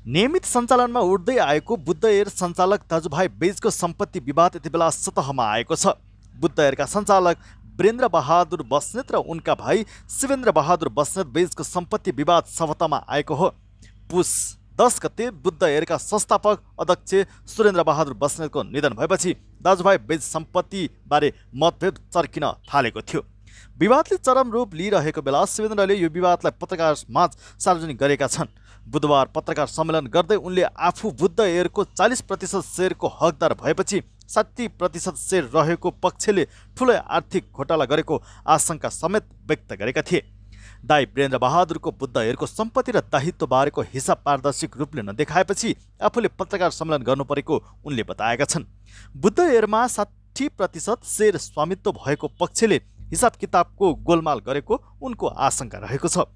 नियमित सञ्चालनमा उठ्दै आएको बुद्ध एयर सञ्चालक दाजुभाइ बीचको सम्पत्ति विवाद यति बेला सतहमा आएको छ। बुद्ध एयरका सञ्चालक वीरेन्द्र बहादुर बस्नेत र उनका भाइ शिवेन्द्र बहादुर बस्नेत बीचको सम्पत्ति विवाद सतहमा आएको हो। पुस 10 गते बुद्ध एयरका संस्थापक अध्यक्ष सुरेन्द्र बहादुर बस्नेतको निधन भएपछि दाजुभाइ बीच सम्पत्तिबारे मतभेद चर्किन थालेको थियो। विवादले चरम रूप लिइरहेको बेला शिवेन्द्रले यो विवादलाई पत्रकारमाझ सार्वजनिक गरेका छन्। बुधबार पत्रकार सम्मेलन गर्दै उनले आफू बुद्ध एयरको 40% सेयरको हकदार भएपछि 60% सेयर रहेको पक्षले ठुलै आर्थिक घोटाला गरेको आशंका समेत व्यक्त गरेका थिए। दाइ वीरेन्द्र बहादुरको बुद्ध एयरको सम्पत्ति र दायित्व बारेको हिसाब पारदर्शिक रूपले नदेखाएपछि आफूले पत्रकार सम्मेलन गर्नुपरेको उनले बताएका छन्। बुद्ध एयरमा 60% सेयर स्वामित्व भएको पक्षले हिसाब किताबको गोलमाल गरेको उनको आशंका रहेको छ।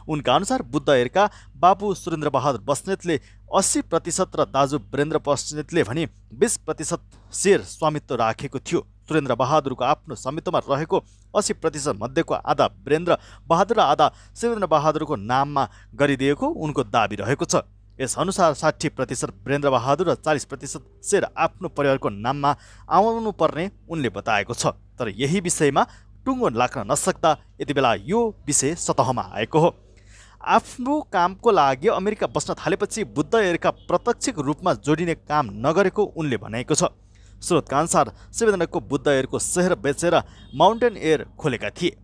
उनका अनुसार बुद्ध एयरका बाबु सुरेन्द्र बहादुर बस्नेतले 80% र दाजु वीरेन्द्र बस्नेतले भने 20% सेयर स्वामित्व राखेको थियो। सुरेन्द्र बहादुरको आफ्नो स्वामित्वमा रहेको 80% मध्येको आधा वीरेन्द्र बहादुर र आधा शिवेन्द्र बहादुरको नाममा गरिदिएको उनको दाबी रहेको छ। यसअनुसार 60% वीरेन्द्र बहादुर र 40% सेयर आफ्नो परिवारको नाममा आउनुपर्ने उनले बताएको छ। तर यही विषयमा टुङ्गो लाग्न नसक्दा यति बेला यो विषय सतहमा आएको हो। आफ्नो कामको लागि अमेरिका बस्न थालेपछि बुद्ध एयरका प्रत्यक्ष रूपमा जोडिने काम नगरेको उनले भनेको छ। स्रोतका अनुसार शिवेन्द्रको बुद्ध एयरको सेयर बेचेर माउन्टेन एयर खोलेका थिए।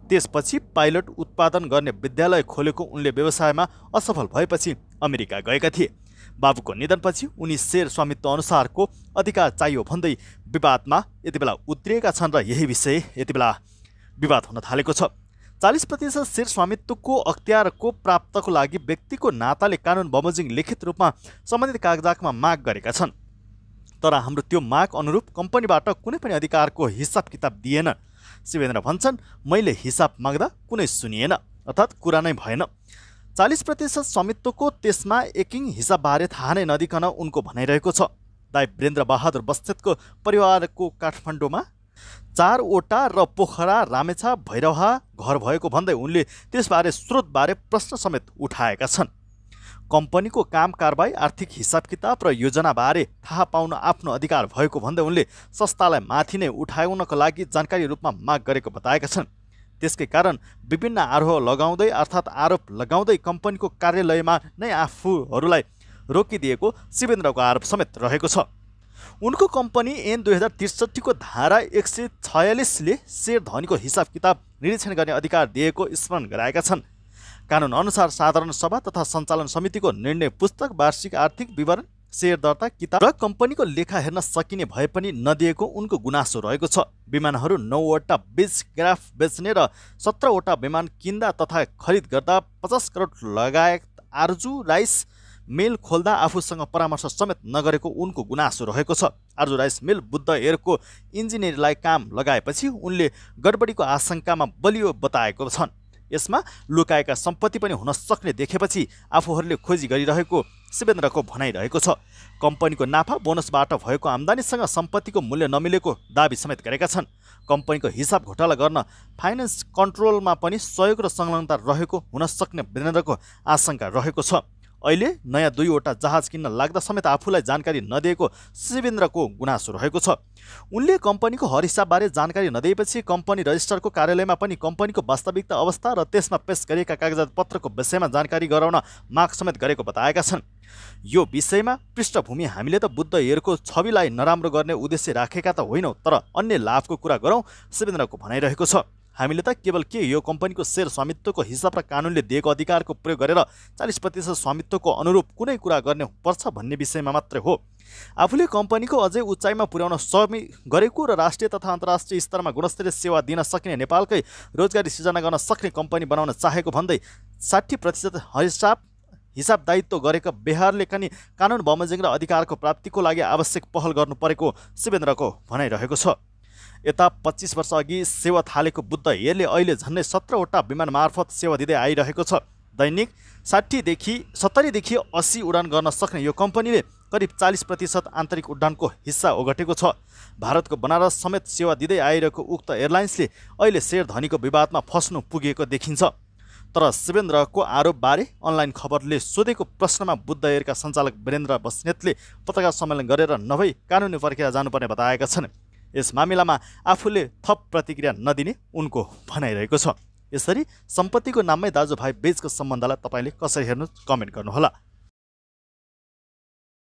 त्यसपछि पाइलट उत्पादन गर्ने विद्यालय खोलेको उनले व्यवसायमा असफल भएपछि अमेरिका गएका थिए। बाबुको निधनपछि उनी सेयर स्वामित्व अनुसारको अधिकार चाहियो भन्दै विवादमा यति बेला उत्रिएका छन् र यही विषय यति बेला विवाद हुन थालेको छ। 40% सेयर स्वामित्वको अख्तियारको प्राप्तको लागि व्यक्तिको नाताले कानुन बमोजिम लिखित रूपमा सम्बन्धित कागजातमा माग गरेका छन्। तर हाम्रो त्यो माग अनुरूप कम्पनीबाट कुनै पनि अधिकारको हिसाब किताब दिएन। शिवेन्द्र भन्छन्, मैले हिसाब माग्दा कुनै सुनिएन, अर्थात् कुरा नै भएन। 40% स्वामित्वको त्यसमा एकिङ हिसाबबारे थाहा नै नदिकन उनको भनाइरहेको छ। दाइ वीरेन्द्र बहादुर बस्नेतको परिवारको काठमाडौँमा 4वटा र पोखरा रामेछा भैरवहा घर भएको भन्दै उनले त्यसबारे स्रोतबारे प्रश्न समेत उठाएका छन्। कम्पनीको काम कारबाही आर्थिक हिसाब किताब र योजनाबारे थाहा पाउन आफ्नो अधिकार भएको भन्दै उनले संस्थालाई माथि नै उठाउनको लागि जानकारी रूपमा माग गरेको बताएका छन्। त्यसकै कारण विभिन्न आरोप लगाउँदै कम्पनीको कार्यालयमा नै आफूहरूलाई रोकिदिएको शिवेन्द्रको आरोप समेत रहेको छ। उनको कम्पनी ऐन 2063 को धारा 146ले सेयर धनीको हिसाब किताब निरीक्षण गर्ने अधिकार दिएको स्मरण गराएका छन्। कानुन अनुसार साधारण सभा तथा सञ्चालन समितिको निर्णय पुस्तक, वार्षिक आर्थिक विवरण, सेयर दर्ता किताब र कम्पनीको लेखा हेर्न सकिने भए पनि नदिएको उनको गुनासो रहेको छ। विमानहरू 9वटा बेचग्राफ बेच्ने र 17वटा विमान किन्दा तथा खरिद गर्दा 50 करोड लगायत आर्जु राइस मिल खोल्दा आफूसँग परामर्श समेत नगरेको उनको गुनासो रहेको छ। आर्जु राइस मिल बुद्ध एयरको इन्जिनियरलाई काम लगाएपछि उनले गडबडीको आशंकामा बलियो बताएको छन्। यसमा लुकाएका सम्पत्ति पनि हुन सक्ने देखेपछि आफूहरूले खोजी गरिरहेको शिवेन्द्रको भनाइरहेको छ। कम्पनीको नाफा बोनसबाट भएको आम्दानीसँग सम्पत्तिको मूल्य नमिलेको दाबी समेत गरेका छन्। कम्पनीको हिसाब घोटाला गर्न फाइनेन्स कन्ट्रोलमा पनि सहयोग र संलग्नता रहेको हुन सक्ने वीरेन्द्रको आशंका रहेको छ। अहिले नयाँ 2वटा जहाज किन्न लाग्दा समेत आफूलाई जानकारी नदिएको शिवेन्द्रको गुनासो रहेको छ। उनले कम्पनीको हर हिसाबबारे जानकारी नदिएपछि कम्पनी रजिस्ट्रारको कार्यालयमा पनि कम्पनीको वास्तविकता अवस्था र त्यसमा पेश गरिएका कागजात पत्रको विषयमा जानकारी गराउन माग समेत गरेको बताएका छन्। यो विषयमा पृष्ठभूमि हामीले त बुद्ध एयरको छविलाई नराम्रो गर्ने उद्देश्य राखेका त होइनौँ, तर अन्य लाभको कुरा गरौँ, शिवेन्द्रको भनाइरहेको छ। हामीले त केवल यो कम्पनीको सेयर स्वामित्वको हिसाब र कानुनले दिएको अधिकारको प्रयोग गरेर 40% स्वामित्वको अनुरूप कुनै कुरा गर्ने पर्छ भन्ने विषयमा मात्रै हो। आफूले कम्पनीको अझै उचाइमा पुर्याउन गरेको र राष्ट्रिय तथा अन्तर्राष्ट्रिय स्तरमा गुणस्तरीय सेवा दिन सक्ने नेपालकै रोजगारी सिर्जना गर्न सक्ने कम्पनी बनाउन चाहेको भन्दै 60% हिसाब दायित्व गरेका बिहारले पनि कानुन बमोजिम र अधिकारको प्राप्तिको लागि आवश्यक पहल गर्नु परेको शिवेन्द्रको भनाइरहेको छ। यता 25 वर्ष अघि सेवा थालेको बुद्ध एयरले अहिले झन्डै 17वटा विमान मार्फत सेवा दिँदै आइरहेको छ। दैनिक 70 देखि 80 उडान गर्न सक्ने यो कम्पनीले करिब 40% आन्तरिक उडानको हिस्सा ओगटेको छ। भारतको बनारस समेत सेवा दिँदै आइरहेको उक्त एयरलाइन्सले अहिले सेयर धनीको विवादमा फस्नु पुगेको देखिन्छ। तर शिवेन्द्रको आरोपबारे अनलाइन खबरले सोधेको प्रश्नमा बुद्ध एयरका सञ्चालक वीरेन्द्र बस्नेतले पत्रकार सम्मेलन गरेर नभई कानुनी प्रक्रिया जानुपर्ने बताएका छन्। यस मामिलामा आफूले थप प्रतिक्रिया नदिने उनको भनाइरहेको छ। यसरी सम्पत्तिको नाममै दाजुभाइ बीचको सम्बन्धलाई तपाईँले कसरी हेर्नु कमेन्ट गर्नुहोला।